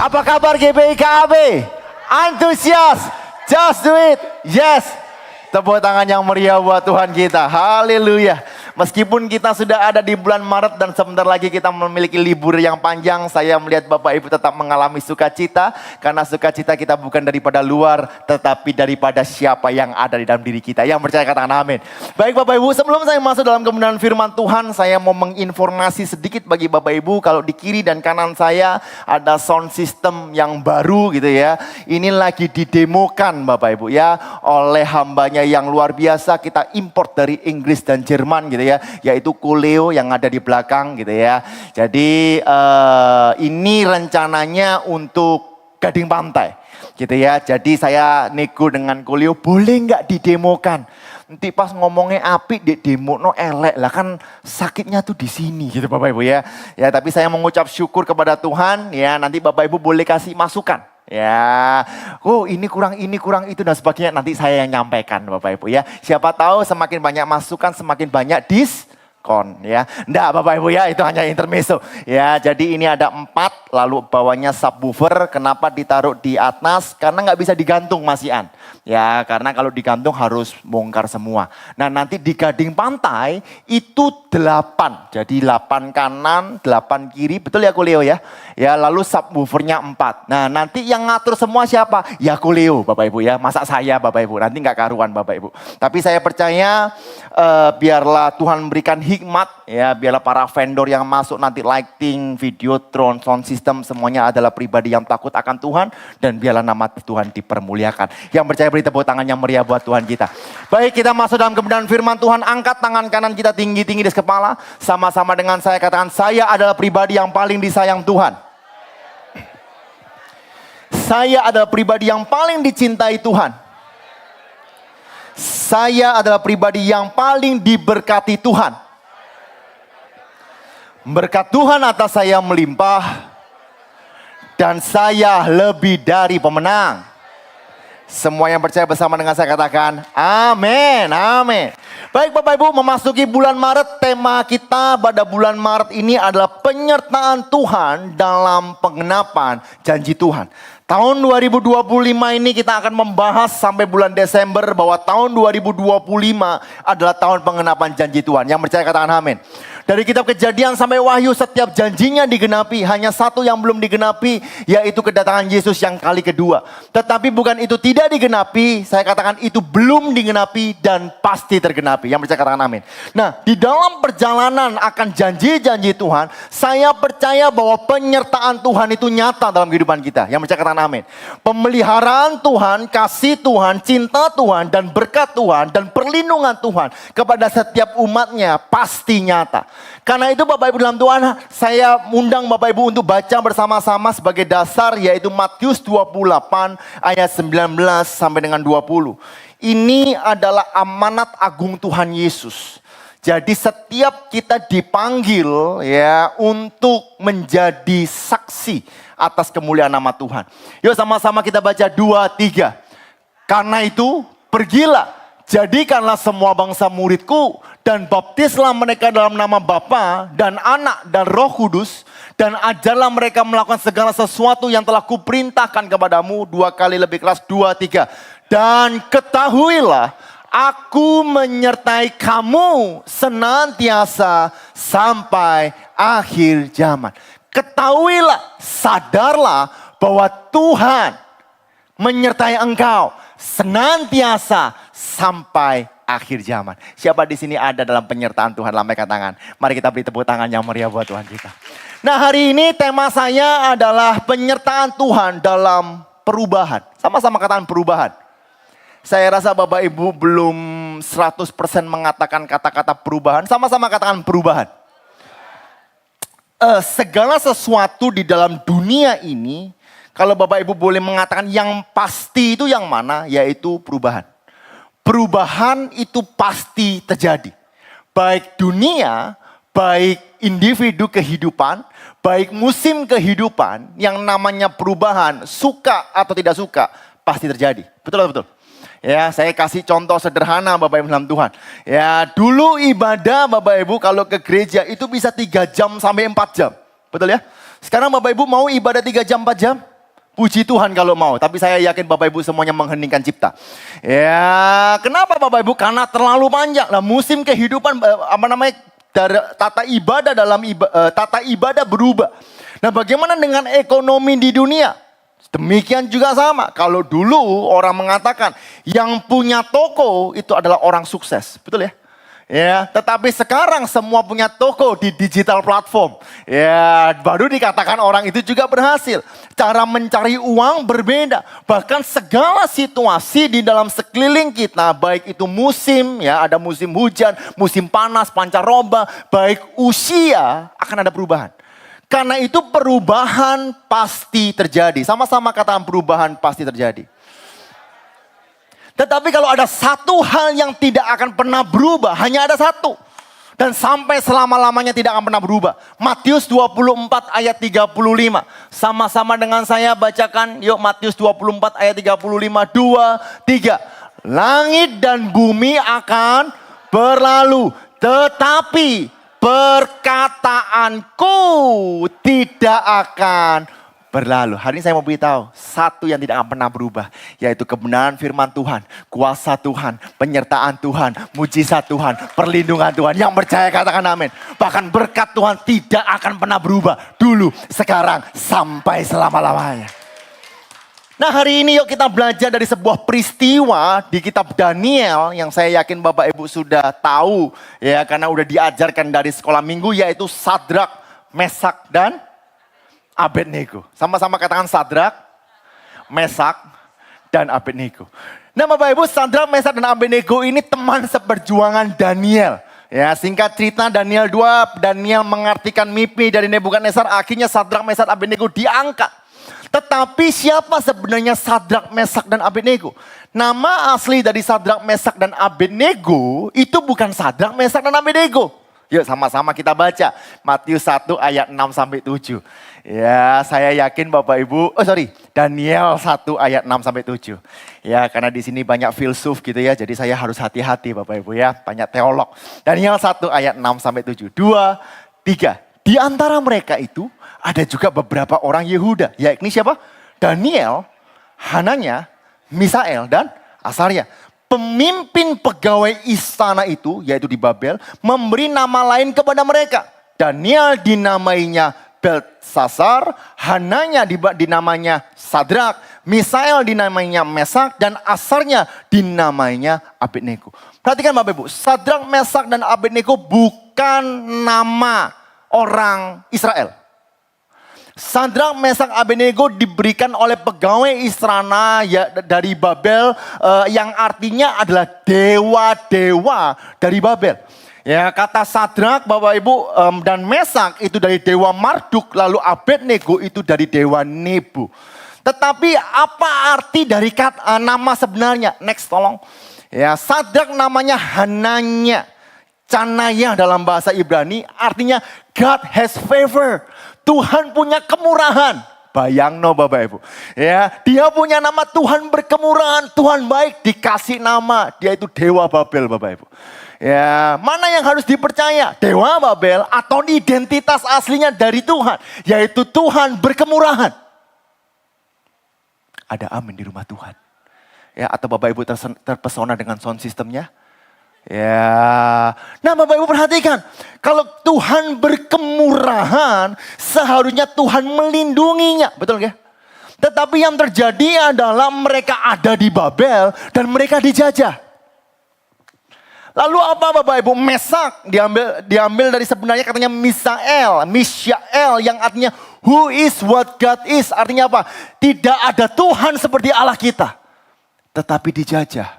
Apa kabar GBI KAB? Antusias? Just do it. Yes. Tepuk tangan yang meriah buat Tuhan kita. Haleluya. Meskipun kita sudah ada di bulan Maret dan sebentar lagi kita memiliki libur yang panjang, saya melihat Bapak Ibu tetap mengalami sukacita. Karena sukacita kita bukan daripada luar, tetapi daripada siapa yang ada di dalam diri kita. Yang percaya katakan amin. Baik Bapak Ibu, sebelum saya masuk dalam kebenaran firman Tuhan, saya mau menginformasi sedikit bagi Bapak Ibu. Kalau di kiri dan kanan saya ada sound system yang baru gitu ya. Ini lagi didemokan Bapak Ibu ya, oleh hambanya yang luar biasa. Kita import dari Inggris dan Jerman gitu ya, yaitu Kuleo yang ada di belakang gitu ya. Jadi ini rencananya untuk Gading Pantai gitu ya. Jadi saya nego dengan Kuleo, boleh nggak didemokan? Nanti pas ngomongnya api di demo no elek lah, kan sakitnya tuh di sini gitu Bapak Ibu ya. Ya tapi saya mengucap syukur kepada Tuhan ya, nanti Bapak Ibu boleh kasih masukan. Ya, oh ini kurang itu dan sebagainya, nanti saya yang nyampaikan Bapak Ibu ya. Siapa tahu semakin banyak masukan semakin banyak diskon ya. Enggak Bapak Ibu ya, itu hanya intermezzo. Ya, jadi ini ada 4, lalu bawahnya subwoofer. Kenapa ditaruh di atas? Karena nggak bisa digantung Masian. Ya, karena kalau digantung harus bongkar semua. Nah nanti di Gading Pantai itu 8. Jadi 8 kanan, 8 kiri. Betul ya Kuleo ya? Ya lalu subwoofernya 4. Nah nanti yang ngatur semua siapa? Ya Kuleo Bapak Ibu ya. Masa saya Bapak Ibu? Nanti nggak karuan Bapak Ibu. Tapi saya percaya biarlah Tuhan memberikan hikmat. Ya biarlah para vendor yang masuk nanti lighting, videotron, sound system semuanya adalah pribadi yang takut akan Tuhan. Dan biarlah nama Tuhan dipermuliakan. Yang percaya beri tepuk tangan yang meriah buat Tuhan kita. Baik, kita masuk dalam kebenaran firman Tuhan. Angkat tangan kanan kita tinggi-tinggi di kepala. Sama-sama dengan saya katakan, saya adalah pribadi yang paling disayang Tuhan. Saya adalah pribadi yang paling dicintai Tuhan. Saya adalah pribadi yang paling diberkati Tuhan. Berkat Tuhan atas saya melimpah. Dan saya lebih dari pemenang. Semua yang percaya bersama dengan saya katakan amin, amin. Baik Bapak Ibu, memasuki bulan Maret, tema kita pada bulan Maret ini adalah penyertaan Tuhan dalam penggenapan janji Tuhan. Tahun 2025 ini kita akan membahas sampai bulan Desember bahwa tahun 2025 adalah tahun penggenapan janji Tuhan. Yang percaya katakan amin. Dari kitab Kejadian sampai Wahyu setiap janjinya digenapi. Hanya satu yang belum digenapi, yaitu kedatangan Yesus yang kali kedua. Tetapi bukan itu tidak digenapi, saya katakan itu belum digenapi dan pasti tergenapi. Yang percaya katakan amin. Nah, di dalam perjalanan akan janji-janji Tuhan, saya percaya bahwa penyertaan Tuhan itu nyata dalam kehidupan kita. Yang percaya katakan amin. Pemeliharaan Tuhan, kasih Tuhan, cinta Tuhan, dan berkat Tuhan, dan perlindungan Tuhan kepada setiap umatnya pasti nyata. Karena itu Bapak Ibu dalam Tuhan, saya undang Bapak Ibu untuk baca bersama-sama sebagai dasar, yaitu Matius 28 ayat 19 sampai dengan 20. Ini adalah amanat agung Tuhan Yesus. Jadi setiap kita dipanggil ya untuk menjadi saksi atas kemuliaan nama Tuhan. Yuk sama-sama kita baca 2, 3. Karena itu pergilah, jadikanlah semua bangsa muridku dan baptislah mereka dalam nama Bapa dan Anak dan Roh Kudus, dan ajarlah mereka melakukan segala sesuatu yang telah kuperintahkan kepadamu. 2 kali lebih keras, 2, 3. Dan ketahuilah, aku menyertai kamu senantiasa sampai akhir zaman. Ketahuilah, sadarlah bahwa Tuhan menyertai engkau senantiasa sampai akhir zaman. Siapa di sini ada dalam penyertaan Tuhan? Lambaikan tangan. Mari kita beri tepuk tangan yang meriah buat Tuhan kita. Nah hari ini tema saya adalah penyertaan Tuhan dalam perubahan. Sama-sama katakan perubahan. Saya rasa Bapak Ibu belum 100% mengatakan kata-kata perubahan. Sama-sama katakan perubahan. Segala sesuatu di dalam dunia ini, kalau Bapak Ibu boleh mengatakan yang pasti itu yang mana? Yaitu perubahan. Perubahan itu pasti terjadi. Baik dunia, baik individu kehidupan, baik musim kehidupan, yang namanya perubahan, suka atau tidak suka, pasti terjadi. Betul atau betul? Ya, saya kasih contoh sederhana Bapak Ibu dalam Tuhan. Ya, dulu ibadah Bapak Ibu kalau ke gereja itu bisa 3 jam sampai 4 jam. Betul ya? Sekarang Bapak Ibu mau ibadah 3 jam, 4 jam? Puji Tuhan kalau mau, tapi saya yakin Bapak Ibu semuanya mengheningkan cipta. Ya, kenapa Bapak Ibu? Karena terlalu panjang. Nah, musim kehidupan dari tata ibadah berubah. Nah, bagaimana dengan ekonomi di dunia? Demikian juga sama. Kalau dulu orang mengatakan yang punya toko itu adalah orang sukses, betul ya? Ya, tetapi sekarang semua punya toko di digital platform. Ya, baru dikatakan orang itu juga berhasil. Cara mencari uang berbeda. Bahkan segala situasi di dalam sekeliling kita, baik itu musim, ya ada musim hujan, musim panas, pancaroba, baik usia, akan ada perubahan. Karena itu perubahan pasti terjadi. Sama-sama katakan perubahan pasti terjadi. Tetapi kalau ada satu hal yang tidak akan pernah berubah, hanya ada satu. Dan sampai selama-lamanya tidak akan pernah berubah. Matius 24 ayat 35. Sama-sama dengan saya bacakan. Yuk Matius 24 ayat 35. 2, 3. Langit dan bumi akan berlalu. Tetapi perkataanku tidak akan berlalu. Hari ini saya mau beritahu, satu yang tidak akan pernah berubah, yaitu kebenaran firman Tuhan, kuasa Tuhan, penyertaan Tuhan, mujizat Tuhan, perlindungan Tuhan. Yang percaya katakan amin. Bahkan berkat Tuhan tidak akan pernah berubah. Dulu, sekarang, sampai selama-lamanya. Nah, hari ini yuk kita belajar dari sebuah peristiwa di kitab Daniel yang saya yakin Bapak Ibu sudah tahu ya, karena udah diajarkan dari sekolah minggu, yaitu Sadrak, Mesak dan Abednego. Sama-sama katakan Sadrak, Mesak, dan Abednego. Nah Bapak Ibu, Sadrak, Mesak, dan Abednego ini teman seperjuangan Daniel. Ya, singkat cerita Daniel 2, Daniel mengartikan mimpi dari Nebukadnezar. Akhirnya Sadrak, Mesak, Abednego diangkat. Tetapi siapa sebenarnya Sadrak, Mesak, dan Abednego? Nama asli dari Sadrak, Mesak, dan Abednego itu bukan Sadrak, Mesak, dan Abednego. Yuk sama-sama kita baca Matius 1 ayat 6 sampai 7. Ya, saya yakin Bapak Ibu, Daniel 1 ayat 6 sampai 7. Ya, karena di sini banyak filsuf gitu ya, jadi saya harus hati-hati Bapak Ibu ya, banyak teolog. Daniel 1 ayat 6 sampai 7. 2, 3. Di antara mereka itu ada juga beberapa orang Yehuda, yakni siapa? Daniel, Hananya, Misael, dan Asaria. Pemimpin pegawai istana itu, yaitu di Babel, memberi nama lain kepada mereka. Daniel dinamainya Beltsasar, Hananya dinamainya Sadrak, Misael dinamainya Mesak, dan Asarnya dinamainya Abednego. Perhatikan Bapak Ibu, Sadrak, Mesak, dan Abednego bukan nama orang Israel. Sadrak, Mesak, Abednego diberikan oleh pegawai istana ya, dari Babel yang artinya adalah dewa-dewa dari Babel. Ya, kata Sadrak Bapak Ibu dan Mesak itu dari dewa Marduk, lalu Abednego itu dari dewa Nebu. Tetapi apa arti dari nama sebenarnya? Next tolong. Ya, Sadrak namanya Hananya. Canaya dalam bahasa Ibrani artinya God has favor. Tuhan punya kemurahan. Bayang no Bapak Ibu. Ya, dia punya nama Tuhan berkemurahan, Tuhan baik, dikasih nama, dia itu Dewa Babel Bapak Ibu. Ya, mana yang harus dipercaya? Dewa Babel atau identitas aslinya dari Tuhan, yaitu Tuhan berkemurahan. Ada amin di rumah Tuhan. Ya, atau Bapak Ibu terpesona dengan sound systemnya? Ya, nah Bapak Ibu perhatikan, kalau Tuhan berkemurahan, seharusnya Tuhan melindunginya, betul ya? Tetapi yang terjadi adalah mereka ada di Babel dan mereka dijajah. Lalu apa Bapak Ibu? Mesak diambil dari sebenarnya katanya Misyael yang artinya who is what God is. Artinya apa? Tidak ada Tuhan seperti Allah kita, tetapi dijajah.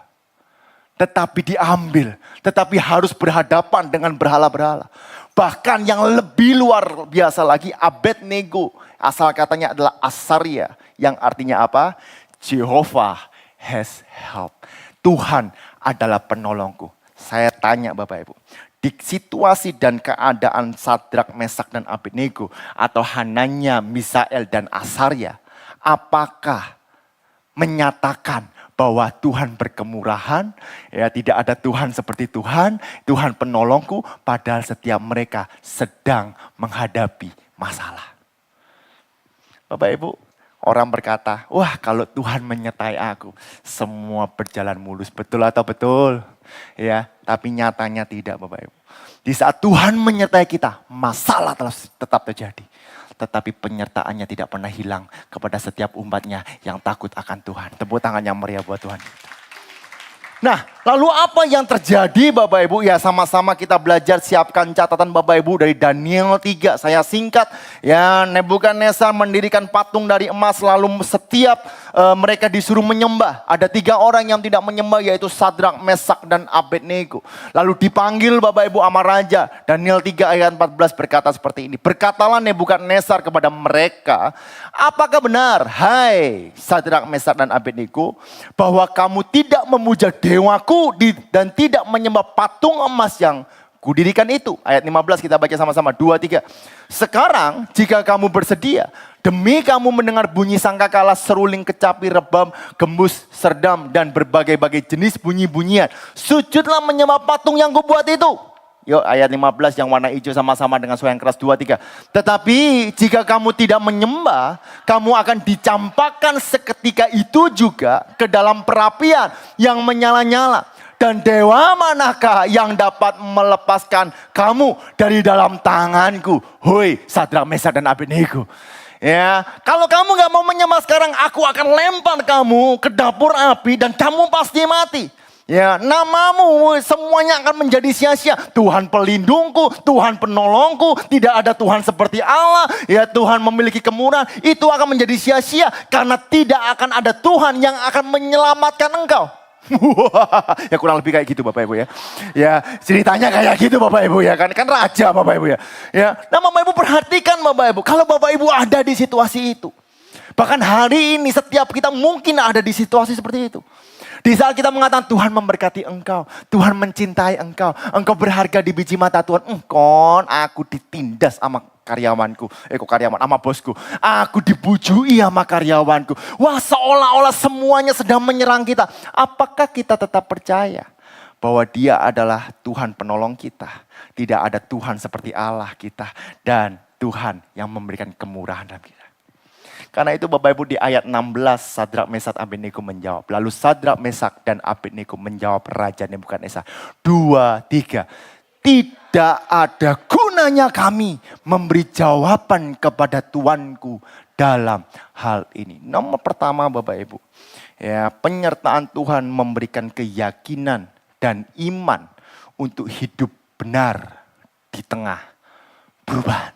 Tetapi diambil, tetapi harus berhadapan dengan berhala-berhala. Bahkan yang lebih luar biasa lagi, Abednego, asal katanya adalah Asaria, yang artinya apa? Jehovah has help. Tuhan adalah penolongku. Saya tanya Bapak Ibu, di situasi dan keadaan Sadrak, Mesak, dan Abednego, atau Hananya, Misael, dan Asaria, apakah menyatakan bahwa Tuhan berkemurahan, ya tidak ada Tuhan seperti Tuhan, Tuhan penolongku, padahal setiap mereka sedang menghadapi masalah. Bapak Ibu, Orang berkata, wah kalau Tuhan menyertai aku, semua berjalan mulus. Betul atau betul? Ya, tapi nyatanya tidak Bapak Ibu. Di saat Tuhan menyertai kita, masalah tetap terjadi. Tetapi penyertaannya tidak pernah hilang kepada setiap umatnya yang takut akan Tuhan. Tepuk tangan yang meriah buat Tuhan. Nah, lalu apa yang terjadi Bapak Ibu? Ya sama-sama kita belajar, siapkan catatan Bapak Ibu dari Daniel 3. Saya singkat, ya Nebukadnezar mendirikan patung dari emas, lalu setiap mereka disuruh menyembah. Ada 3 orang yang tidak menyembah, yaitu Sadrak, Mesak, dan Abednego. Lalu dipanggil Bapak Ibu sama raja. Daniel 3 ayat 14 berkata seperti ini. Berkatalah Nebukadnezar kepada mereka, apakah benar, hai Sadrak, Mesak, dan Abednego, bahwa kamu tidak memuja dewaku dan tidak menyembah patung emas yang kudirikan itu. Ayat 15 kita baca sama-sama. 2, 3. Sekarang jika kamu bersedia, demi kamu mendengar bunyi sangkakala, seruling, kecapi, rebam, gembus, serdam, dan berbagai-bagai jenis bunyi-bunyian, sujudlah menyembah patung yang kubuat itu. Yuk ayat 15 yang warna hijau sama-sama dengan suara yang keras. 2, 3. Tetapi jika kamu tidak menyembah, kamu akan dicampakkan seketika itu juga ke dalam perapian yang menyala-nyala. Dan dewa manakah yang dapat melepaskan kamu dari dalam tanganku? Hoi Sadrak, Mesak, dan Abednego. Ya, kalau kamu gak mau menyembah sekarang, aku akan lempar kamu ke dapur api dan kamu pasti mati. Ya, namamu semuanya akan menjadi sia-sia. Tuhan pelindungku, Tuhan penolongku, tidak ada Tuhan seperti Allah. Ya, Tuhan memiliki kemurahan, itu akan menjadi sia-sia karena tidak akan ada Tuhan yang akan menyelamatkan engkau. Ya kurang lebih kayak gitu Bapak Ibu ya. Ya, ceritanya kayak gitu Bapak Ibu ya, kan raja Bapak Ibu ya. Ya, nah Bapak Ibu perhatikan Bapak Ibu, kalau Bapak Ibu ada di situasi itu. Bahkan hari ini setiap kita mungkin ada di situasi seperti itu. Di saat kita mengatakan Tuhan memberkati engkau, Tuhan mencintai engkau, engkau berharga di biji mata Tuhan. Aku ditindas sama karyawanku, sama bosku. Aku dibujui sama karyawanku. Wah, seolah-olah semuanya sedang menyerang kita. Apakah kita tetap percaya bahwa Dia adalah Tuhan penolong kita? Tidak ada Tuhan seperti Allah kita dan Tuhan yang memberikan kemurahan dalam kita. Karena itu Bapak Ibu di ayat 16 Sadrak, Mesak, Abednego menjawab. Lalu Sadrak, Mesak, dan Abednego menjawab Raja Nebukadnezar. 2, 3. Tidak ada gunanya kami memberi jawaban kepada Tuanku dalam hal ini. Nomor pertama Bapak Ibu. Ya, penyertaan Tuhan memberikan keyakinan dan iman untuk hidup benar di tengah perubahan.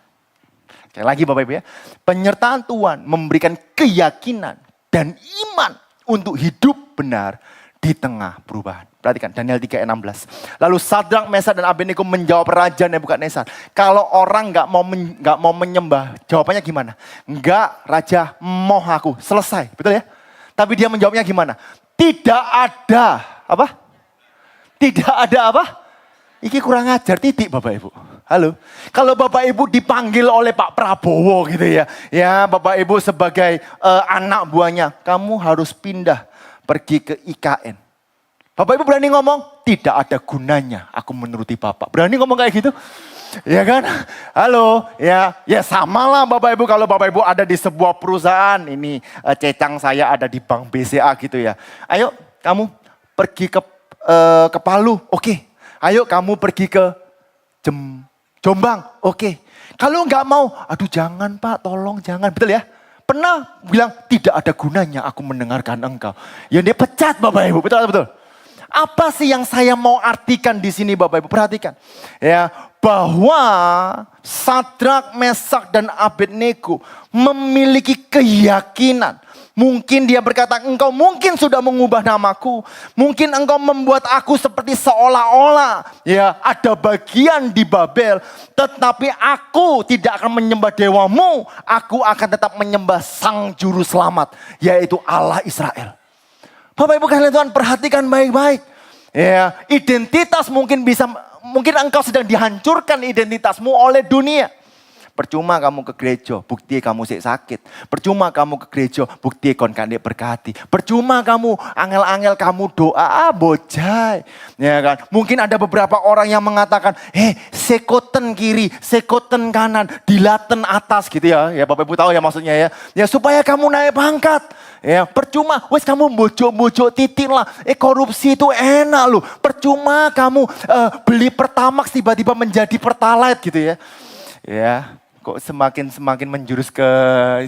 Sekali lagi Bapak Ibu ya, penyertaan Tuhan memberikan keyakinan dan iman untuk hidup benar di tengah perubahan. Perhatikan Daniel 3 ayat 16. Lalu Sadrak, Mesak, dan Abednego menjawab Raja Nebukadnezar. Kalau orang nggak mau menyembah, jawabannya gimana? Enggak, Raja, mau aku. Selesai, betul ya? Tapi dia menjawabnya gimana? Tidak ada apa? Tidak ada apa? Iki kurang ajar, titik Bapak Ibu. Halo, kalau Bapak Ibu dipanggil oleh Pak Prabowo gitu ya. Ya Bapak Ibu sebagai anak buahnya, kamu harus pindah pergi ke IKN. Bapak Ibu berani ngomong, tidak ada gunanya aku menuruti Bapak. Berani ngomong kayak gitu? Ya kan? Halo, ya samalah Bapak Ibu kalau Bapak Ibu ada di sebuah perusahaan. Ini cecang saya ada di Bank BCA gitu ya. Ayo kamu pergi ke Palu, oke. Ayo kamu pergi ke Jombang, oke. Kalau nggak mau, aduh jangan Pak, tolong jangan, betul ya? Pernah bilang tidak ada gunanya aku mendengarkan engkau. Ya dia pecat Bapak Ibu, betul. Apa sih yang saya mau artikan di sini Bapak Ibu? Perhatikan. Ya, bahwa Sadrak, Mesak, dan Abednego memiliki keyakinan. Mungkin dia berkata, engkau mungkin sudah mengubah namaku. Mungkin engkau membuat aku seperti seolah-olah ya ada bagian di Babel. Tetapi aku tidak akan menyembah dewamu. Aku akan tetap menyembah Sang Juru Selamat, yaitu Allah Israel. Bapak Ibu kalian Tuhan perhatikan baik-baik. Ya, identitas mungkin engkau sedang dihancurkan identitasmu oleh dunia. Percuma kamu ke gereja, bukti kamu sakit. Percuma kamu ke gereja, bukti kon kandik berkati. Percuma kamu angel-angel kamu doa, bojai. Ya kan? Mungkin ada beberapa orang yang mengatakan, sekoten kiri, sekoten kanan, dilaten atas gitu ya. Ya Bapak Ibu tahu ya maksudnya ya. Ya supaya kamu naik pangkat. Ya, percuma, wes kamu bojok-bojok titik lah. Korupsi itu enak loh. Percuma kamu beli Pertamax tiba-tiba menjadi Pertalite gitu ya. Ya, kok semakin menjurus ke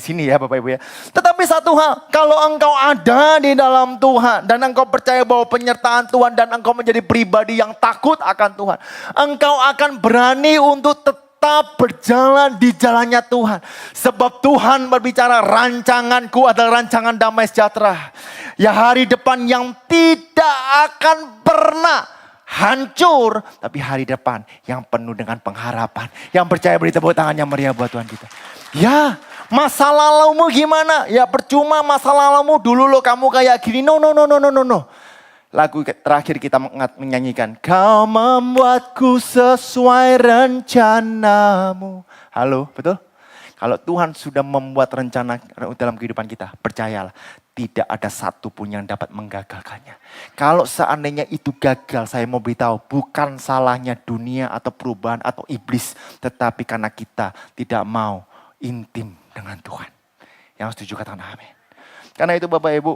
sini ya Bapak Ibu ya. Tetapi satu hal, kalau engkau ada di dalam Tuhan dan engkau percaya bahwa penyertaan Tuhan dan engkau menjadi pribadi yang takut akan Tuhan, engkau akan berani untuk tetap berjalan di jalannya Tuhan. Sebab Tuhan berbicara, rancanganku adalah rancangan damai sejahtera. Ya, hari depan yang tidak akan pernah hancur, tapi hari depan yang penuh dengan pengharapan. Yang percaya beri tepuk tangan yang meriah buat Tuhan kita. Ya, masa lalumu gimana? Ya percuma masa lalumu dulu lo kamu kayak gini. No. Lagu terakhir kita menyanyikan. Kau membuatku sesuai rencanamu. Halo, betul? Kalau Tuhan sudah membuat rencana dalam kehidupan kita, percayalah. Tidak ada satu pun yang dapat menggagalkannya. Kalau seandainya itu gagal, saya mau beritahu, bukan salahnya dunia atau perubahan atau iblis. Tetapi karena kita tidak mau intim dengan Tuhan. Yang setuju katakan amin. Karena itu Bapak Ibu,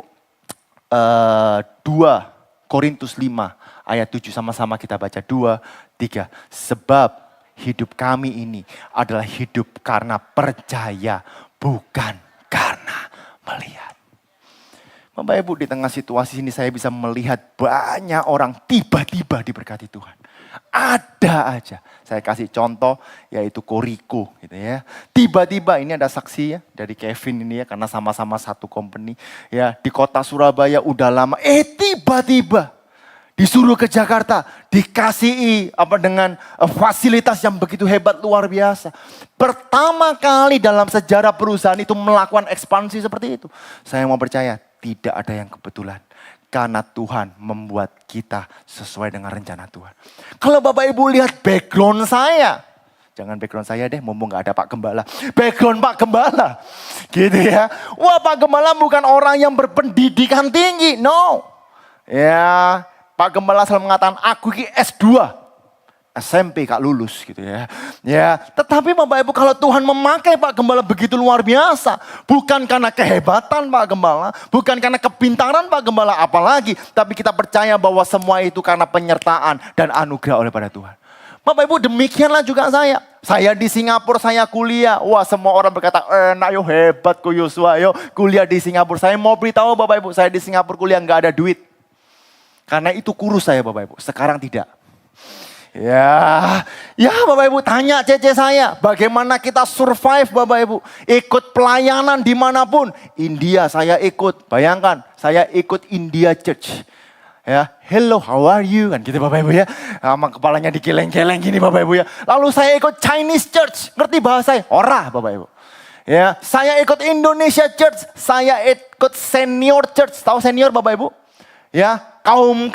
2 Korintus 5 ayat 7 sama-sama kita baca 2, 3. Sebab hidup kami ini adalah hidup karena percaya, bukan karena melihat. Bapak Ibu, di tengah situasi ini saya bisa melihat banyak orang tiba-tiba diberkati Tuhan. Ada aja. Saya kasih contoh yaitu Koriko gitu ya. Tiba-tiba ini ada saksi ya dari Kevin ini ya karena sama-sama satu company ya di kota Surabaya udah lama. Tiba-tiba disuruh ke Jakarta, dikasihi dengan fasilitas yang begitu hebat luar biasa. Pertama kali dalam sejarah perusahaan itu melakukan ekspansi seperti itu. Saya mau percaya tidak ada yang kebetulan. Karena Tuhan membuat kita sesuai dengan rencana Tuhan. Kalau Bapak Ibu lihat background saya. Jangan background saya deh, mumpung gak ada Pak Gembala. Background Pak Gembala. Gitu ya. Wah, Pak Gembala bukan orang yang berpendidikan tinggi. No. Ya, Pak Gembala selalu mengatakan, aku ini S2. SMP Kak lulus gitu ya. Ya, tetapi Bapak Ibu kalau Tuhan memakai Pak Gembala begitu luar biasa. Bukan karena kehebatan Pak Gembala. Bukan karena kepintaran Pak Gembala apalagi. Tapi kita percaya bahwa semua itu karena penyertaan dan anugerah oleh pada Tuhan. Bapak Ibu demikianlah juga saya. Saya di Singapura saya kuliah. Wah semua orang berkata enak yo hebat kok Yosua yo kuliah di Singapura. Saya mau beritahu Bapak Ibu saya di Singapura kuliah gak ada duit. Karena itu kurus saya Bapak Ibu. Sekarang tidak. Ya Bapak Ibu tanya cece saya, bagaimana kita survive Bapak Ibu. Ikut pelayanan dimanapun, India saya ikut, bayangkan saya ikut India Church. Ya, hello how are you, kan gitu Bapak Ibu ya. Sama kepalanya dikeleng-keleng gini Bapak Ibu ya. Lalu saya ikut Chinese Church, ngerti bahasa ora Bapak Ibu. Ya, saya ikut Indonesia Church, saya ikut Senior Church, tahu senior Bapak Ibu? Ya, kaum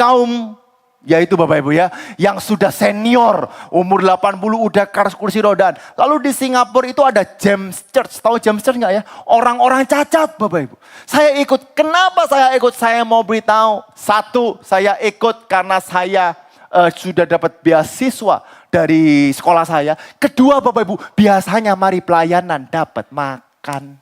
ya itu Bapak Ibu ya, yang sudah senior, umur 80 udah kursi roda. Lalu di Singapura itu ada James Church, tahu James Church enggak ya? Orang-orang cacat Bapak Ibu. Saya ikut, kenapa saya ikut? Saya mau beritahu, satu saya ikut karena saya sudah dapat beasiswa dari sekolah saya. Kedua Bapak Ibu, biasanya mari pelayanan dapat makan.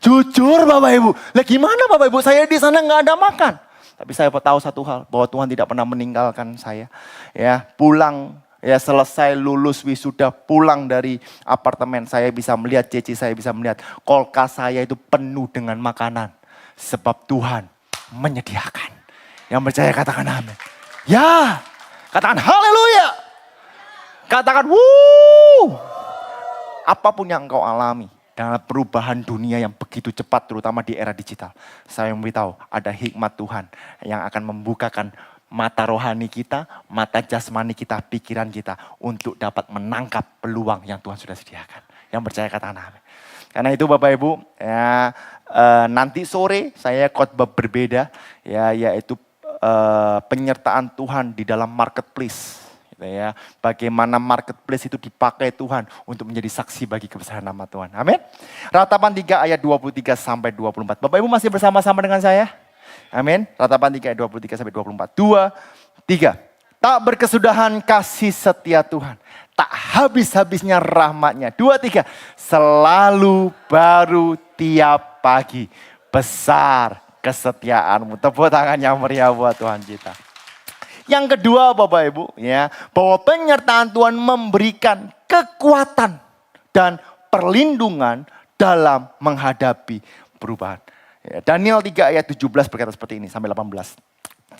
Jujur Bapak Ibu, lah gimana Bapak Ibu, saya di sana nggak ada makan. Tapi saya tahu satu hal, bahwa Tuhan tidak pernah meninggalkan saya. Ya, pulang, ya selesai lulus wisuda, pulang dari apartemen, saya bisa melihat Ceci, saya bisa melihat kulkas saya itu penuh dengan makanan. Sebab Tuhan menyediakan. Yang percaya katakan amin. Ya, katakan haleluya. Katakan wuh. Apapun yang engkau alami. Dalam perubahan dunia yang begitu cepat terutama di era digital. Saya memberitahu ada hikmat Tuhan yang akan membukakan mata rohani kita, mata jasmani kita, pikiran kita untuk dapat menangkap peluang yang Tuhan sudah sediakan. Yang percaya katakan amin. Karena itu Bapak Ibu, ya, nanti sore saya khotbah berbeda, ya, yaitu penyertaan Tuhan di dalam marketplace. gitu ya. Bagaimana marketplace itu dipakai Tuhan untuk menjadi saksi bagi kebesaran nama Tuhan. Amin. Ratapan 3 ayat 23 sampai 24. Bapak Ibu masih bersama-sama dengan saya? Amin. Ratapan 3 ayat 23 sampai 24. 2, 3. Tak berkesudahan kasih setia Tuhan. Tak habis-habisnya rahmatnya. 2, 3. Selalu baru tiap pagi. Besar kesetiaanmu. Tepuk tangan yang meriah buat Tuhan kita. Yang kedua Bapak Ibu, ya, bahwa penyertaan Tuhan memberikan kekuatan dan perlindungan dalam menghadapi perubahan. Ya, Daniel 3 ayat 17 berkata seperti ini sampai 18.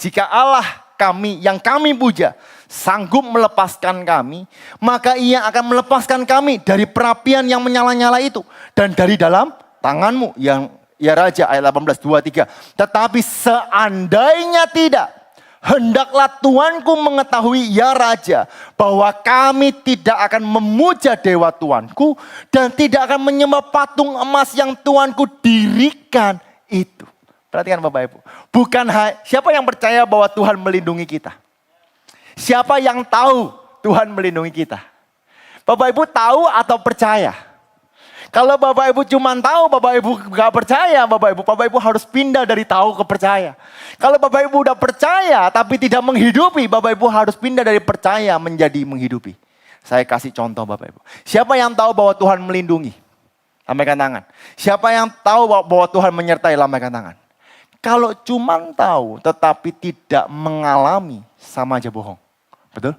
Jika Allah kami yang kami puja sanggup melepaskan kami, maka Ia akan melepaskan kami dari perapian yang menyala-nyala itu dan dari dalam tanganmu yang ya Raja, ayat 18, 2, 3. Tetapi seandainya tidak, hendaklah Tuanku mengetahui ya Raja, bahwa kami tidak akan memuja dewa Tuanku dan tidak akan menyembah patung emas yang Tuanku dirikan itu. Perhatikan Bapak Ibu. Bukan siapa yang percaya bahwa Tuhan melindungi kita? Siapa yang tahu Tuhan melindungi kita? Bapak Ibu tahu atau percaya? Kalau Bapak Ibu cuma tahu, Bapak Ibu gak percaya, Bapak Ibu harus pindah dari tahu ke percaya. Kalau Bapak Ibu udah percaya tapi tidak menghidupi, Bapak Ibu harus pindah dari percaya menjadi menghidupi. Saya kasih contoh Bapak Ibu. Siapa yang tahu bahwa Tuhan melindungi? Lambaikan tangan. Siapa yang tahu bahwa Tuhan menyertai? Lambaikan tangan. Kalau cuma tahu tetapi tidak mengalami, sama aja bohong. Betul?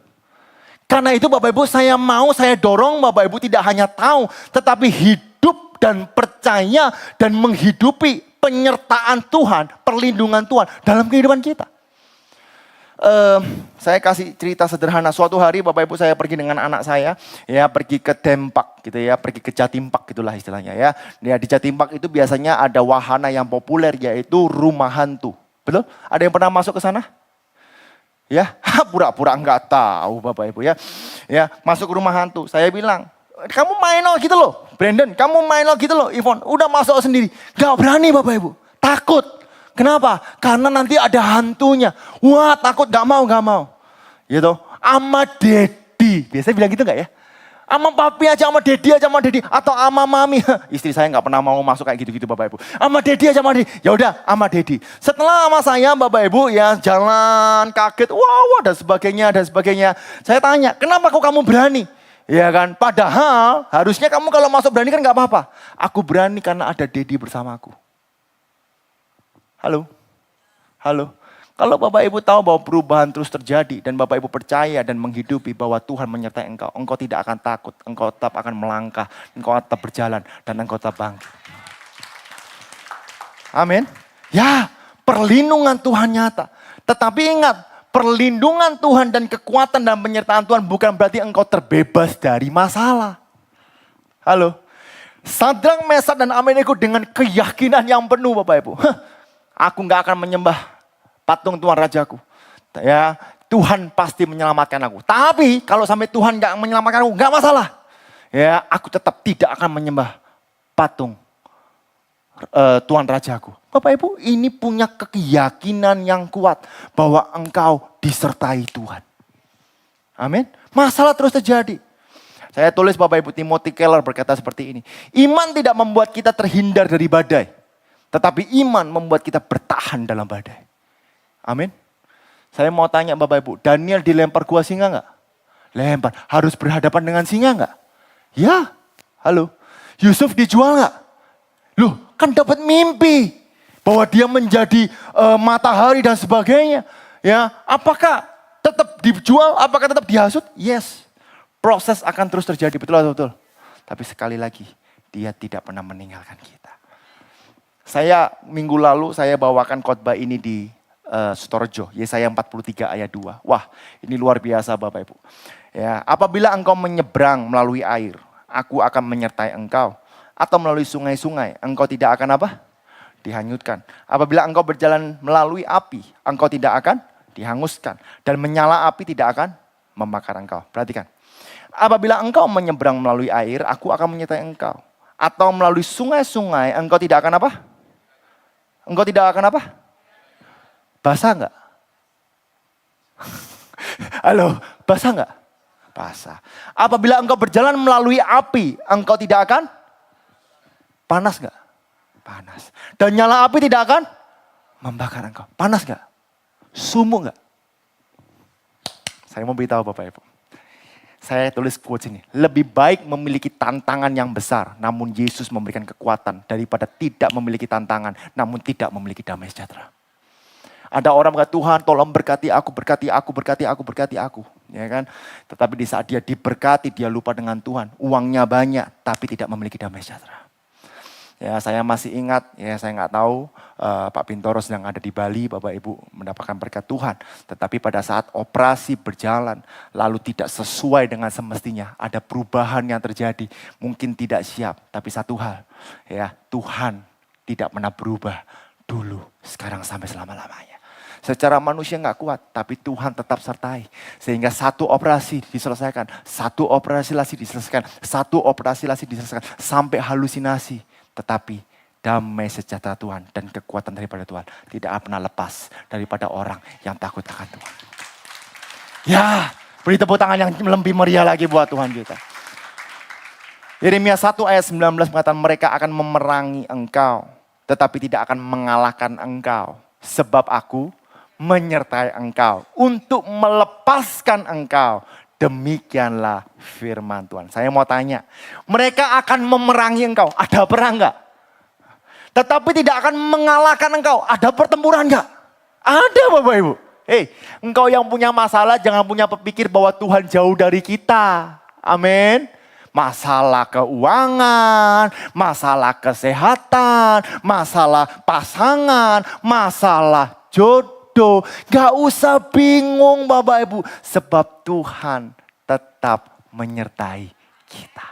Karena itu Bapak Ibu saya dorong Bapak Ibu tidak hanya tahu, tetapi hidup dan percaya dan menghidupi penyertaan Tuhan, perlindungan Tuhan dalam kehidupan kita. Saya kasih cerita sederhana. Suatu hari Bapak Ibu saya pergi dengan anak saya, ya pergi ke Dempak gitu ya, pergi ke Jatimpak gitulah istilahnya ya. Ya di Jatimpak itu biasanya ada wahana yang populer yaitu rumah hantu. Betul? Ada yang pernah masuk ke sana? Ya, pura-pura enggak tahu Bapak Ibu ya. Ya, masuk ke rumah hantu. Saya bilang, kamu main lo gitu loh. Brandon, kamu main lo gitu loh. Ivon, udah masuk sendiri. Gak berani Bapak Ibu. Takut. Kenapa? Karena nanti ada hantunya. Wah takut, gak mau. Gitu. Ama Dedi. Biasanya bilang gitu gak ya? Ama papi aja, ama dedi. Atau ama mami. Istri saya gak pernah mau masuk kayak gitu-gitu Bapak Ibu. Ama dedi aja, ama dedi. Ya udah, ama dedi. Setelah ama saya Bapak Ibu ya jalan kaget. Wow, dan sebagainya. Saya tanya, kenapa kok kamu berani? Ya kan, padahal harusnya kamu kalau masuk berani kan gak apa-apa. Aku berani karena ada dedi bersamaku. Halo? Kalau Bapak Ibu tahu bahwa perubahan terus terjadi dan Bapak Ibu percaya dan menghidupi bahwa Tuhan menyertai engkau tidak akan takut, engkau tetap akan melangkah, engkau tetap berjalan dan engkau tetap bangkit. Amin. Ya, perlindungan Tuhan nyata. Tetapi ingat, perlindungan Tuhan dan kekuatan dan penyertaan Tuhan bukan berarti engkau terbebas dari masalah. Halo. Sadrak, Mesak dan Abednego dengan keyakinan yang penuh Bapak Ibu. Aku gak akan menyembah patung Tuhan Rajaku. Ya, Tuhan pasti menyelamatkan aku. Tapi kalau sampai Tuhan gak menyelamatkan aku, gak masalah. Ya, aku tetap tidak akan menyembah patung Tuhan Rajaku. Bapak Ibu, ini punya keyakinan yang kuat bahwa engkau disertai Tuhan. Amin. Masalah terus terjadi. Saya tulis Bapak Ibu, Timothy Keller berkata seperti ini. Iman tidak membuat kita terhindar dari badai. Tetapi iman membuat kita bertahan dalam badai. Amin. Saya mau tanya Bapak Ibu, Daniel dilempar gua singa enggak? Lempar. Harus berhadapan dengan singa enggak? Ya. Halo. Yusuf dijual enggak? Loh, kan dapat mimpi bahwa dia menjadi matahari dan sebagainya. Ya, apakah tetap dijual? Apakah tetap dihasut? Yes. Proses akan terus terjadi, betul. Tapi sekali lagi, dia tidak pernah meninggalkan kita. Saya minggu lalu saya bawakan khotbah ini di Sutorejo, Yesaya 43 ayat 2. Wah, ini luar biasa Bapak Ibu. Ya, apabila engkau menyeberang melalui air, aku akan menyertai engkau. Atau melalui sungai-sungai, engkau tidak akan apa? Dihanyutkan. Apabila engkau berjalan melalui api, engkau tidak akan dihanguskan. Dan menyala api tidak akan membakar engkau. Perhatikan. Apabila engkau menyeberang melalui air, aku akan menyertai engkau. Atau melalui sungai-sungai, engkau tidak akan apa? Engkau tidak akan apa? Basah enggak? Halo, basah nggak? Basah. Apabila engkau berjalan melalui api, engkau tidak akan panas nggak? Panas. Dan nyala api tidak akan membakar engkau. Panas nggak? Sumuk nggak? Saya mau beritahu Bapak Ibu. Saya tulis quotes ini. Lebih baik memiliki tantangan yang besar, namun Yesus memberikan kekuatan daripada tidak memiliki tantangan, namun tidak memiliki damai sejahtera. Ada orang berkata, Tuhan tolong berkati aku, berkati aku, berkati aku, berkati aku. Ya kan? Tetapi di saat dia diberkati, dia lupa dengan Tuhan. Uangnya banyak, tapi tidak memiliki damai sejahtera. Ya, saya masih ingat, ya saya nggak tahu Pak Pintoros yang ada di Bali, Bapak Ibu mendapatkan berkat Tuhan. Tetapi pada saat operasi berjalan, lalu tidak sesuai dengan semestinya, ada perubahan yang terjadi. Mungkin tidak siap, tapi satu hal, ya Tuhan tidak pernah berubah dulu, sekarang sampai selama-lamanya. Secara manusia nggak kuat, tapi Tuhan tetap sertai. Sehingga satu operasi diselesaikan, satu operasi lagi diselesaikan, satu operasi lagi diselesaikan, sampai halusinasi. Tetapi damai sejahtera Tuhan dan kekuatan daripada Tuhan tidak pernah lepas daripada orang yang takut akan Tuhan. Ya, beri tepuk tangan yang lebih meriah lagi buat Tuhan kita. Yeremia 1 ayat 19 mengatakan mereka akan memerangi engkau, tetapi tidak akan mengalahkan engkau. Sebab aku menyertai engkau untuk melepaskan engkau. Demikianlah firman Tuhan. Saya mau tanya, mereka akan memerangi engkau, ada perang enggak? Tetapi tidak akan mengalahkan engkau, ada pertempuran enggak? Ada Bapak Ibu. Engkau yang punya masalah jangan punya berpikir bahwa Tuhan jauh dari kita. Amin. Masalah keuangan, masalah kesehatan, masalah pasangan, masalah jodoh. Gak usah bingung Bapak Ibu. Sebab Tuhan tetap menyertai kita.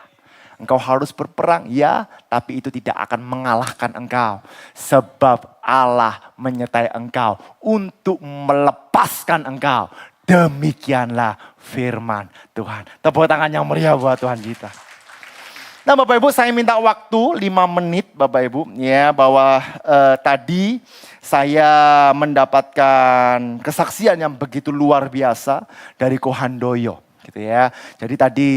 Engkau harus berperang ya, tapi itu tidak akan mengalahkan engkau. Sebab Allah menyertai engkau untuk melepaskan engkau. Demikianlah firman Tuhan. Tepuk tangan yang meriah buat Tuhan kita. Nah Bapak Ibu, saya minta waktu 5 menit Bapak Ibu. Ya, bahwa tadi saya mendapatkan kesaksian yang begitu luar biasa dari Ko Handoyo. Gitu ya. Jadi tadi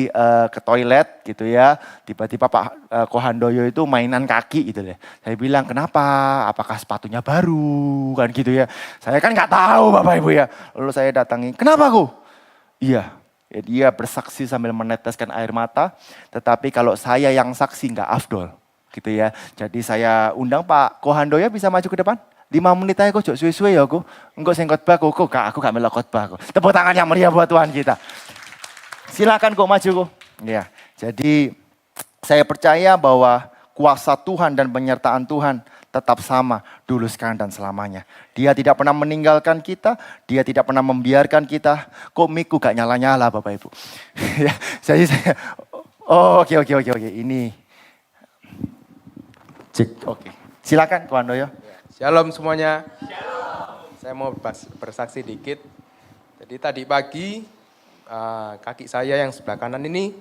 ke toilet gitu ya. Tiba-tiba Pak Ko Handoyo itu mainan kaki gitu deh. Saya bilang kenapa? Apakah sepatunya baru? Kan gitu ya. Saya kan nggak tahu Bapak Ibu ya. Lalu saya datangi, kenapa Ko? Iya. Ya, dia bersaksi sambil meneteskan air mata, tetapi kalau saya yang saksi nggak afdol, gitu ya. Jadi saya undang Pak Ko Handoyo bisa maju ke depan. 5 menit aja kok, suwe-suwe ya aku. Enggak saya khotbah kok, aku gak melok khotbah kok. Tepuk tangan yang meriah buat Tuhan kita. Silakan kok maju kok. Ya, jadi saya percaya bahwa kuasa Tuhan dan penyertaan Tuhan tetap sama dulu, sekarang, dan selamanya. Dia tidak pernah meninggalkan kita, dia tidak pernah membiarkan kita. Kok mic-ku gak nyala-nyala Bapak Ibu. Ya, jadi saya, oke. Ini, cek, oke. Silakan Ko Handoyo. Shalom semuanya. Shalom. Saya mau bersaksi dikit. Jadi tadi pagi kaki saya yang sebelah kanan ini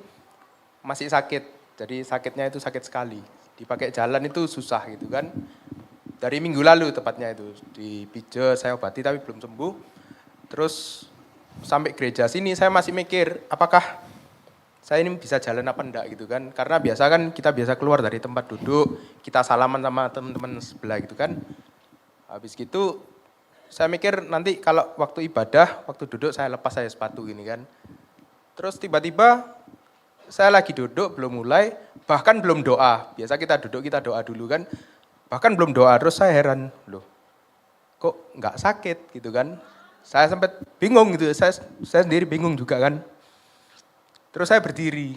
masih sakit. Jadi sakitnya itu sakit sekali. Dipakai jalan itu susah gitu kan. Dari minggu lalu tepatnya itu. Dipijat, saya obati tapi belum sembuh. Terus sampai gereja sini saya masih mikir apakah saya ini bisa jalan apa enggak gitu kan. Karena biasa kan kita biasa keluar dari tempat duduk. Kita salaman sama teman-teman sebelah gitu kan. Habis gitu saya mikir nanti kalau waktu ibadah, waktu duduk saya lepas saya sepatu gini kan. Terus tiba-tiba saya lagi duduk belum mulai, bahkan belum doa. Biasa kita duduk kita doa dulu kan. Bahkan belum doa, terus saya heran, loh kok nggak sakit gitu kan. Saya sempat bingung gitu, saya sendiri bingung juga kan. Terus saya berdiri,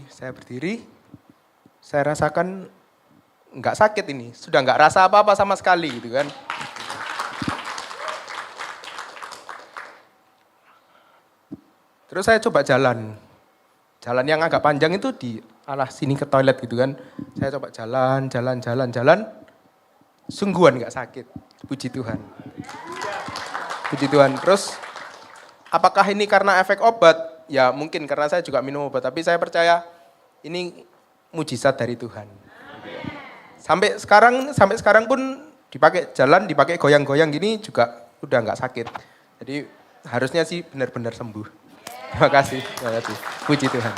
saya rasakan nggak sakit ini, sudah nggak rasa apa-apa sama sekali gitu kan. Terus saya coba jalan yang agak panjang itu di arah sini ke toilet gitu kan. Saya coba jalan, sungguhan nggak sakit, puji Tuhan. Puji Tuhan. Terus apakah ini karena efek obat? Ya mungkin karena saya juga minum obat, tapi saya percaya ini mujizat dari Tuhan. Sampai sekarang pun dipakai jalan, dipakai goyang-goyang gini juga udah nggak sakit. Jadi harusnya sih benar-benar sembuh. Terima kasih, terima kasih. Puji Tuhan.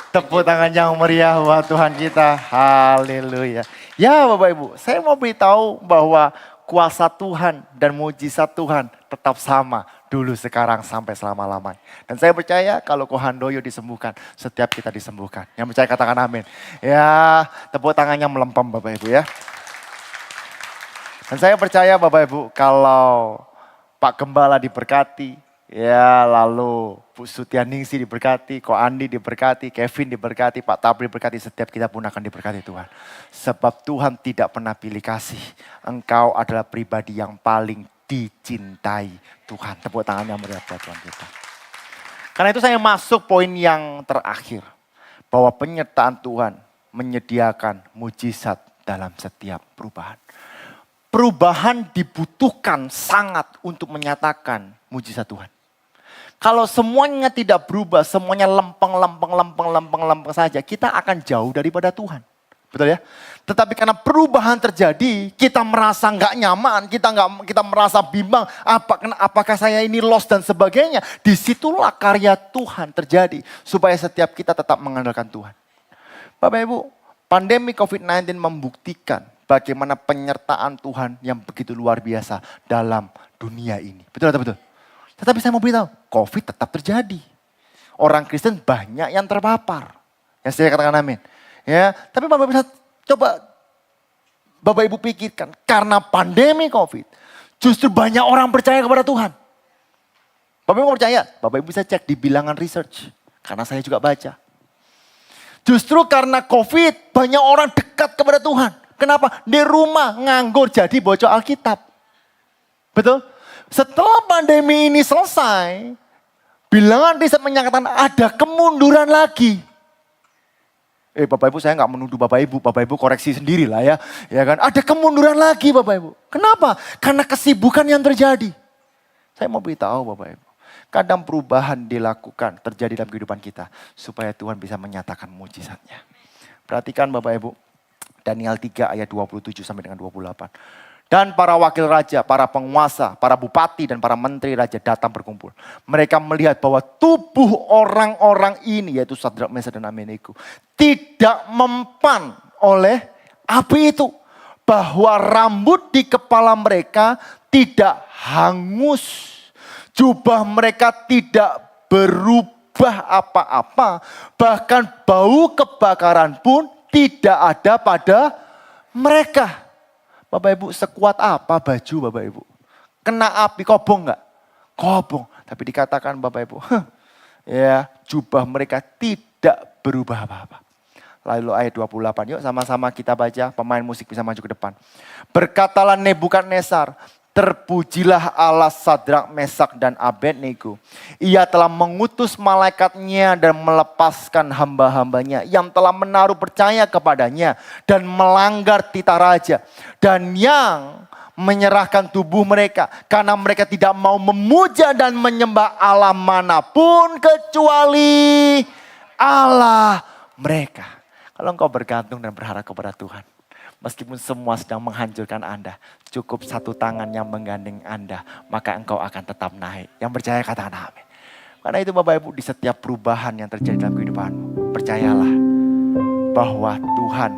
Tepuk tangan yang meriah buat Tuhan kita. Haleluya. Ya Bapak Ibu, saya mau beritahu bahwa kuasa Tuhan dan mujizat Tuhan tetap sama dulu, sekarang, sampai selama-lamanya. Dan saya percaya kalau Kohandoyo disembuhkan, setiap kita disembuhkan. Yang percaya katakan amin. Ya, tepuk tangannya melempem Bapak Ibu ya. Dan saya percaya Bapak Ibu, kalau Pak Gembala diberkati, ya lalu Bu Sutianingsi diberkati, Ko Andi diberkati, Kevin diberkati, Pak Tabri diberkati, setiap kita pun akan diberkati Tuhan. Sebab Tuhan tidak pernah pilih kasih. Engkau adalah pribadi yang paling dicintai Tuhan. Tepuk tangan yang meriah buat Tuhan kita. Karena itu saya masuk poin yang terakhir. Bahwa penyertaan Tuhan menyediakan mujizat dalam setiap perubahan. Perubahan dibutuhkan sangat untuk menyatakan mujizat Tuhan. Kalau semuanya tidak berubah, semuanya lempeng saja, kita akan jauh daripada Tuhan. Betul ya? Tetapi karena perubahan terjadi, kita merasa nggak nyaman, kita merasa bimbang, apakah saya ini lost dan sebagainya. Disitulah karya Tuhan terjadi, supaya setiap kita tetap mengandalkan Tuhan. Bapak Ibu, pandemi COVID-19 membuktikan bagaimana penyertaan Tuhan yang begitu luar biasa dalam dunia ini. Betul atau betul? Tetapi saya mau beritahu, COVID tetap terjadi. Orang Kristen banyak yang terpapar. Yang saya katakan amin. Ya, tapi Bapak bisa coba Bapak Ibu pikirkan, karena pandemi COVID, justru banyak orang percaya kepada Tuhan. Bapak Ibu percaya? Bapak Ibu bisa cek di bilangan research, karena saya juga baca. Justru karena COVID, banyak orang dekat kepada Tuhan. Kenapa? Di rumah nganggur jadi bocah Alkitab. Betul? Setelah pandemi ini selesai, bilangan riset menyatakan ada kemunduran lagi. Bapak Ibu, saya nggak menuduh Bapak Ibu koreksi sendiri lah ya. Ya kan? Ada kemunduran lagi Bapak Ibu. Kenapa? Karena kesibukan yang terjadi. Saya mau beritahu Bapak Ibu. Kadang perubahan dilakukan, terjadi dalam kehidupan kita. Supaya Tuhan bisa menyatakan mujizatnya. Perhatikan Bapak Ibu. Daniel 3 ayat 27 sampai dengan 28. Dan para wakil raja, para penguasa, para bupati dan para menteri raja datang berkumpul. Mereka melihat bahwa tubuh orang-orang ini, yaitu Sadrak, Mesak dan Abednego, tidak mempan oleh api itu. Bahwa rambut di kepala mereka tidak hangus. Jubah mereka tidak berubah apa-apa. Bahkan bau kebakaran pun tidak ada pada mereka. Bapak Ibu, sekuat apa baju Bapak Ibu? Kena api, kobong enggak? Kobong. Tapi dikatakan Bapak Ibu, ya, jubah mereka tidak berubah apa-apa. Lalu ayat 28, yuk sama-sama kita baca, pemain musik bisa maju ke depan. Berkatalah Nebukadnezar, terpujilah Allah Sadrak, Mesak dan Abednego. Ia telah mengutus malaikatnya dan melepaskan hamba-hambanya yang telah menaruh percaya kepadanya dan melanggar titah raja. Dan yang menyerahkan tubuh mereka karena mereka tidak mau memuja dan menyembah Allah manapun kecuali Allah mereka. Kalau engkau bergantung dan berharap kepada Tuhan, meskipun semua sedang menghancurkan Anda, cukup satu tangan yang menggandeng Anda, maka engkau akan tetap naik. Yang percaya katakan amin. Karena itu Bapak Ibu, di setiap perubahan yang terjadi dalam kehidupanmu, percayalah bahwa Tuhan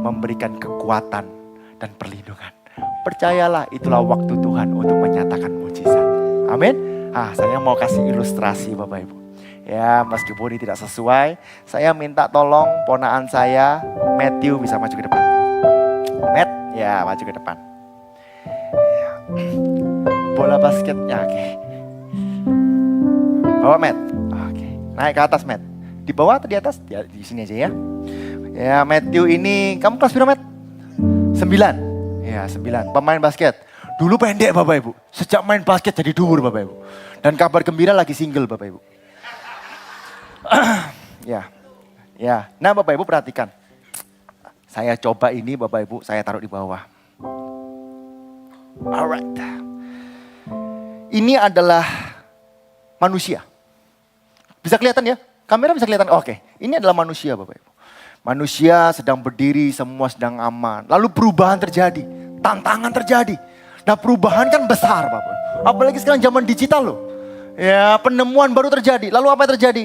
memberikan kekuatan dan perlindungan. Percayalah itulah waktu Tuhan untuk menyatakan mujizat. Amin. Saya mau kasih ilustrasi Bapak Ibu. Ya, meskipun ini tidak sesuai, saya minta tolong ponaan saya, Matthew, bisa maju ke depan. Matt, ya maju ke depan. Bola basket, ya oke. Bawa Matt, oke. Naik ke atas Matt. Di bawah atau di atas? Di sini aja ya. Ya Matthew ini, kamu kelas berapa Matt? 9. Ya 9, pemain basket. Dulu pendek Bapak Ibu, sejak main basket jadi dhuwur Bapak Ibu. Dan kabar gembira lagi single Bapak Ibu. Ya. Nah Bapak Ibu perhatikan. Saya coba ini Bapak Ibu, saya taruh di bawah. Alright. Ini adalah manusia. Bisa kelihatan ya? Kamera bisa kelihatan? Oke. Ini adalah manusia Bapak Ibu. Manusia sedang berdiri, semua sedang aman. Lalu perubahan terjadi. Tantangan terjadi. Nah perubahan kan besar Bapak Ibu. Apalagi sekarang zaman digital loh. Ya, penemuan baru terjadi. Lalu apa yang terjadi?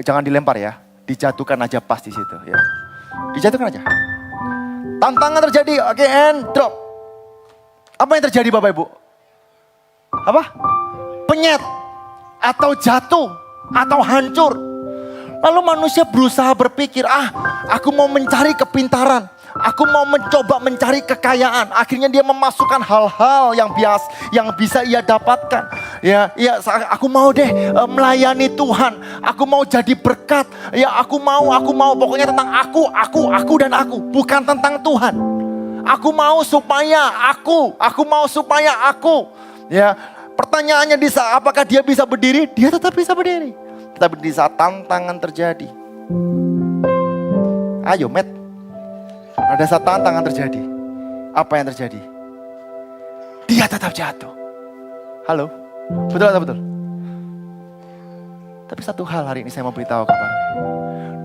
Jangan dilempar ya, dijatuhkan aja pas di situ ya. Dijatuhkan aja. Tantangan terjadi, oke, and drop. Apa yang terjadi Bapak Ibu? Apa? Penyet, atau jatuh, atau hancur. Lalu manusia berusaha berpikir, aku mau mencari kepintaran. Aku mau mencoba mencari kekayaan. Akhirnya dia memasukkan hal-hal yang bisa ia dapatkan. Ya, aku mau deh melayani Tuhan. Aku mau jadi berkat. Ya, aku mau. Pokoknya tentang aku dan aku. Bukan tentang Tuhan. Aku mau supaya aku. Ya, pertanyaannya di saat apakah dia bisa berdiri? Dia tetap bisa berdiri. Tetapi di saat tantangan terjadi. Ayo, Matt. Pada saat tantangan terjadi, apa yang terjadi? Dia tetap jatuh. Halo? Betul atau betul? Tapi satu hal hari ini saya mau beritahu kepada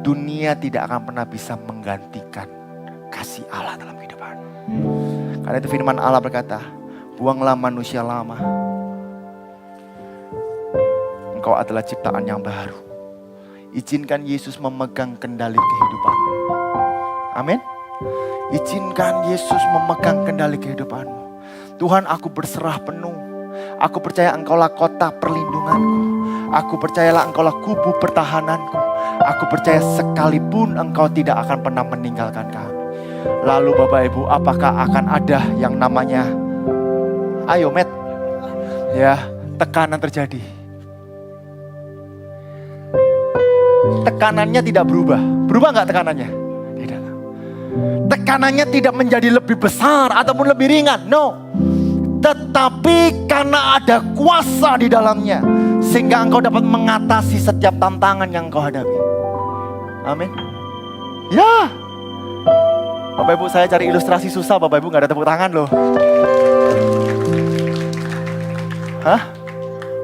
dunia tidak akan pernah bisa menggantikan kasih Allah dalam kehidupan. Karena itu firman Allah berkata, buanglah manusia lama. Engkau adalah ciptaan yang baru. Izinkan Yesus memegang kendali kehidupan. Amin. Izinkan Yesus memegang kendali kehidupanmu. Tuhan, aku berserah penuh. Aku percaya Engkaulah kota perlindunganku. Aku percayalah Engkaulah kubu pertahananku. Aku percaya sekalipun Engkau tidak akan pernah meninggalkan kami. Lalu Bapak Ibu, apakah akan ada yang namanya, ayo Matt, ya, tekanan terjadi. Tekanannya tidak berubah. Berubah nggak tekanannya? Tidak. Tekanannya tidak menjadi lebih besar ataupun lebih ringan. No. Tetapi karena ada kuasa di dalamnya. Sehingga engkau dapat mengatasi setiap tantangan yang engkau hadapi. Amin. Ya. Bapak Ibu, saya cari ilustrasi susah. Bapak Ibu gak ada tepuk tangan loh. Hah?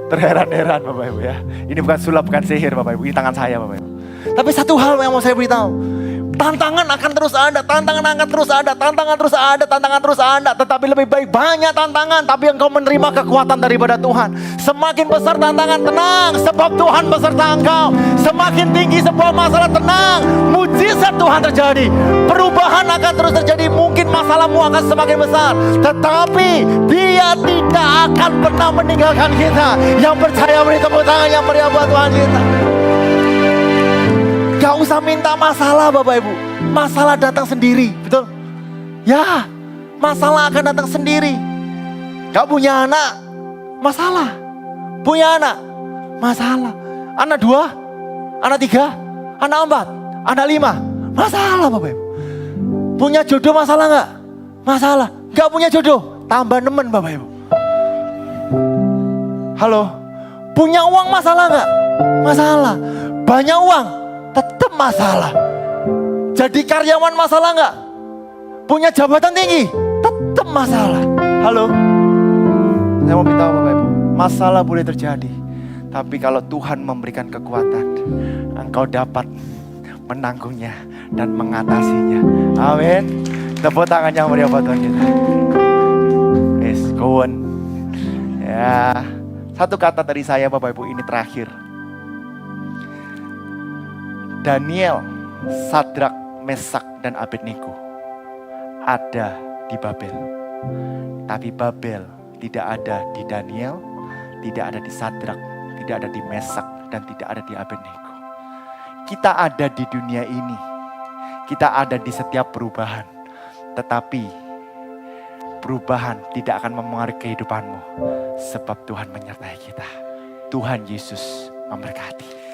Terheran-heran Bapak Ibu ya. Ini bukan sulap, bukan sihir Bapak Ibu. Ini tangan saya Bapak Ibu. Tapi satu hal yang mau saya beritahu. Tantangan akan terus ada, tantangan terus ada. Tetapi lebih baik banyak tantangan, tapi engkau menerima kekuatan daripada Tuhan. Semakin besar tantangan, tenang, sebab Tuhan beserta engkau. Semakin tinggi sebuah masalah, tenang, mujizat Tuhan terjadi. Perubahan akan terus terjadi, mungkin masalahmu akan semakin besar. Tetapi Dia tidak akan pernah meninggalkan kita. Yang percaya beri tepuk tangan yang meriah buat Tuhan kita. Gak usah minta masalah Bapak Ibu. Masalah datang sendiri, betul? Ya, masalah akan datang sendiri. Gak punya anak, masalah. Punya anak, masalah. Anak 2, anak 3, anak 4, anak 5, masalah Bapak Ibu. Punya jodoh masalah gak? Masalah. Gak punya jodoh, tambah nemen Bapak Ibu. Halo, punya uang masalah gak? Masalah. Banyak uang, tetap masalah. Jadi karyawan masalah nggak? Punya jabatan tinggi, tetap masalah. Halo, saya mau beritahu Bapak Ibu, masalah boleh terjadi, tapi kalau Tuhan memberikan kekuatan, engkau dapat menanggungnya dan mengatasinya. Amin. Tepuk tangan yang meriah buat Tuhan kita. Yes, go on. Ya, satu kata dari saya Bapak Ibu, ini terakhir. Daniel, Sadrak, Mesak, dan Abednego ada di Babel. Tapi Babel tidak ada di Daniel, tidak ada di Sadrak, tidak ada di Mesak, dan tidak ada di Abednego. Kita ada di dunia ini, kita ada di setiap perubahan. Tetapi perubahan tidak akan memengaruhi kehidupanmu, sebab Tuhan menyertai kita. Tuhan Yesus memberkati.